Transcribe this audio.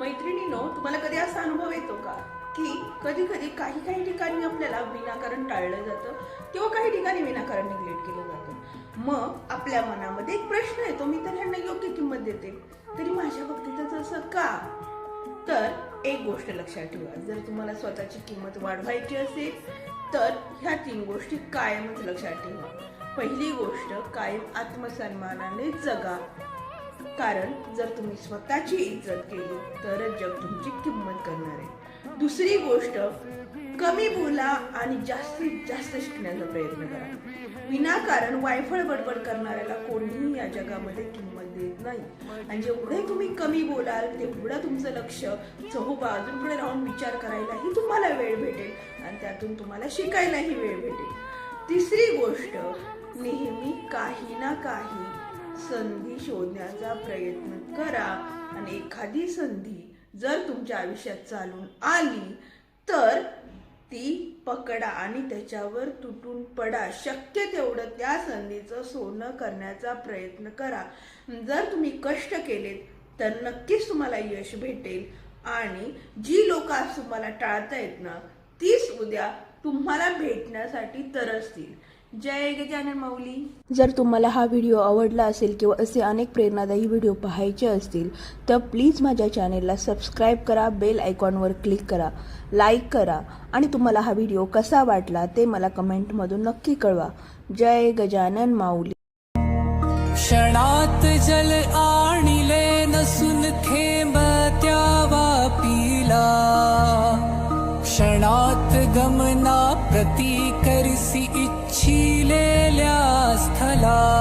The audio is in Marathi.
मैत्रिणीनो, तुम्हाला कधी असा अनुभव येतो का की कधी कधी काही ठिकाणी आपल्याला विनाकारण टाळलं जातं किंवा काही ठिकाणी विनाकारण निग्लेक्ट केलं जातं. मग आपल्या मनामध्ये एक प्रश्न येतो, मी तर ह्यांना योग्य किंमत देते तरी माझ्या बाबतीतच असं का? तर एक गोष्ट लक्षात ठेवा, जर तुम्हाला स्वतःची किंमत वाढवायची असेल तर ह्या 3 गोष्टी कायमच लक्षात ठेवा. पहिली गोष्ट, कायम आत्मसन्मानाने जगा, कारण जर तुम्ही स्वतःची इज्जत केली तरच जग तुमची किंमत करणार आहे. दुसरी गोष्ट, कमी बोला आणि जास्तीत जास्त शिकण्याचा प्रयत्न करा. विनाकारण वायफळ बडबड करणाऱ्याला कोणीही या जगामध्ये किंमत देत नाही. आणि जेवढे तुम्ही कमी बोलाल तेवढं तुमचं लक्ष चहूबाजूंकडे राहून विचार करायलाही तुम्हाला वेळ भेटेल आणि त्यातून तुम्हाला शिकायलाही वेळ भेटेल. तिसरी गोष्ट, नेहमी काही ना काही संधी शोधण्याचा प्रयत्न करा आणि एखादी संधी जर तुमच्या आयुष्यात चालून आली तर ती पकडा आणि त्याच्यावर तुटून पडा. शक्य तेवढं त्या संधीचं सोनं करण्याचा प्रयत्न करा. जर तुम्ही कष्ट केलेत तर नक्कीच तुम्हाला यश भेटेल आणि जी लोक आज तुम्हाला टाळतायत ना, तीच उद्या तुम्हाला भेटण्यासाठी तरसतील. जय गजानन माऊली. जर तुम्हाला हा व्हिडिओ आवडला असेल किंवा असे अनेक प्रेरणादायी व्हिडिओ पाहायचे असतील तर प्लीज माझ्या चॅनेलला सबस्क्राईब करा, बेल आयकॉनवर क्लिक करा, लाईक करा आणि तुम्हाला हा व्हिडिओ कसा वाटला ते मला कमेंटमधून नक्की कळवा. जय गजानन माऊली. क्षणात जल आणिले नसून थेंब त्यावा पिला, क्षणात गमना प्रती करसी इच्छिलेल्या स्थला.